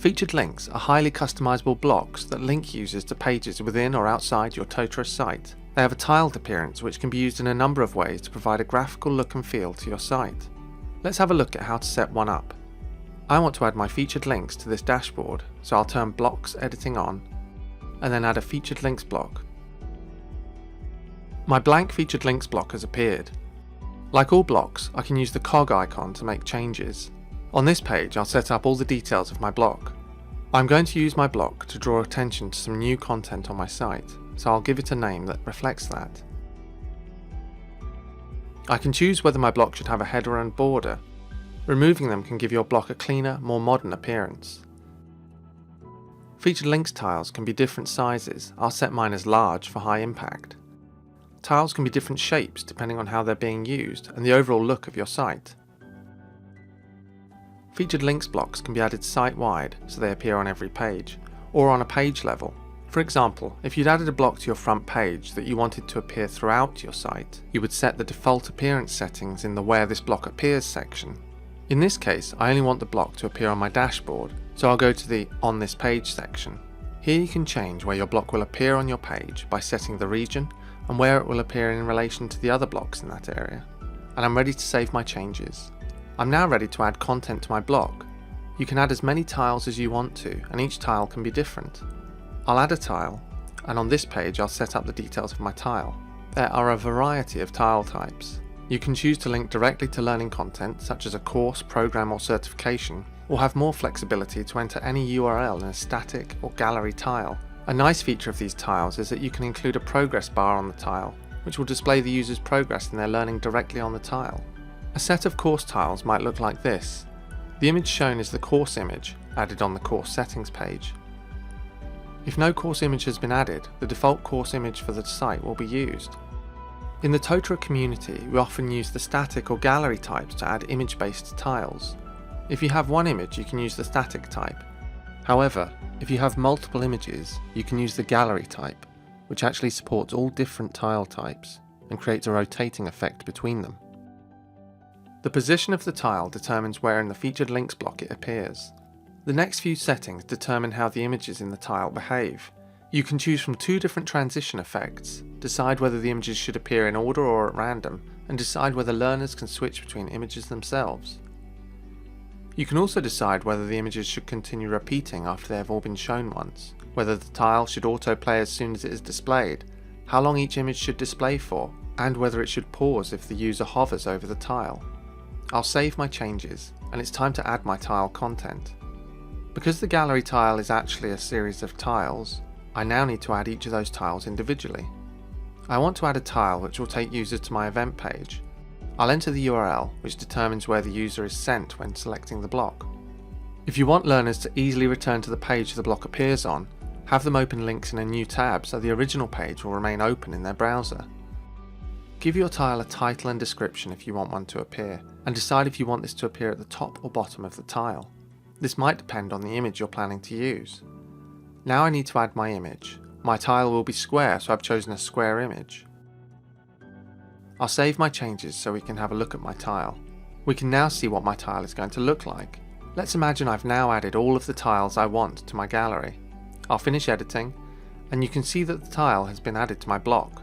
Featured links are highly customizable blocks that link users to pages within or outside your Totara site. They have a tiled appearance which can be used in a number of ways to provide a graphical look and feel to your site. Let's have a look at how to set one up. I want to add my featured links to this dashboard, so I'll turn blocks editing on and then add a featured links block. My blank featured links block has appeared. Like all blocks, I can use the cog icon to make changes. On this page, I'll set up all the details of my block. I'm going to use my block to draw attention to some new content on my site, so I'll give it a name that reflects that. I can choose whether my block should have a header and border. Removing them can give your block a cleaner, more modern appearance. Featured links tiles can be different sizes. I'll set mine as large for high impact. Tiles can be different shapes depending on how they're being used and the overall look of your site. Featured links blocks can be added site-wide so they appear on every page, or on a page level. For example, if you'd added a block to your front page that you wanted to appear throughout your site, you would set the default appearance settings in the Where this block appears section. In this case, I only want the block to appear on my dashboard, so I'll go to the On this page section. Here you can change where your block will appear on your page by setting the region and where it will appear in relation to the other blocks in that area. And I'm ready to save my changes. I'm now ready to add content to my block. You can add as many tiles as you want to, and each tile can be different. I'll add a tile, and on this page I'll set up the details of my tile. There are a variety of tile types. You can choose to link directly to learning content, such as a course, program or certification, or have more flexibility to enter any URL in a static or gallery tile. A nice feature of these tiles is that you can include a progress bar on the tile, which will display the user's progress in their learning directly on the tile. A set of course tiles might look like this. The image shown is the course image, added on the course settings page. If no course image has been added, the default course image for the site will be used. In the Totara community, we often use the static or gallery types to add image-based tiles. If you have one image, you can use the static type. However, if you have multiple images, you can use the gallery type, which actually supports all different tile types and creates a rotating effect between them. The position of the tile determines where in the featured links block it appears. The next few settings determine how the images in the tile behave. You can choose from two different transition effects, decide whether the images should appear in order or at random, and decide whether learners can switch between images themselves. You can also decide whether the images should continue repeating after they have all been shown once, whether the tile should autoplay as soon as it is displayed, how long each image should display for, and whether it should pause if the user hovers over the tile. I'll save my changes, and it's time to add my tile content. Because the gallery tile is actually a series of tiles, I now need to add each of those tiles individually. I want to add a tile which will take users to my event page. I'll enter the URL, which determines where the user is sent when selecting the block. If you want learners to easily return to the page the block appears on, have them open links in a new tab so the original page will remain open in their browser. Give your tile a title and description if you want one to appear, and decide if you want this to appear at the top or bottom of the tile. This might depend on the image you're planning to use. Now I need to add my image. My tile will be square, so I've chosen a square image. I'll save my changes so we can have a look at my tile. We can now see what my tile is going to look like. Let's imagine I've now added all of the tiles I want to my gallery. I'll finish editing, and you can see that the tile has been added to my block.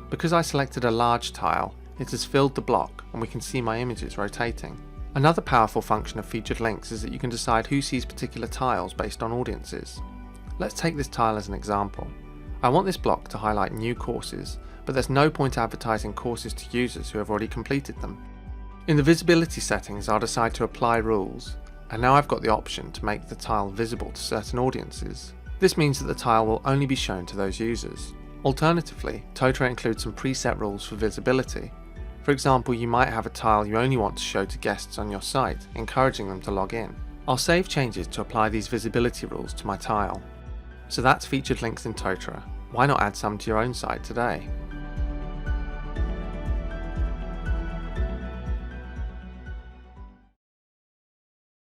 Because I selected a large tile, it has filled the block and we can see my images rotating. Another powerful function of featured links is that you can decide who sees particular tiles based on audiences. Let's take this tile as an example. I want this block to highlight new courses, but there's no point advertising courses to users who have already completed them. In the visibility settings, I'll decide to apply rules, and now I've got the option to make the tile visible to certain audiences. This means that the tile will only be shown to those users. Alternatively, Totara includes some preset rules for visibility. For example, you might have a tile you only want to show to guests on your site, encouraging them to log in. I'll save changes to apply these visibility rules to my tile. So that's featured links in Totara. Why not add some to your own site today?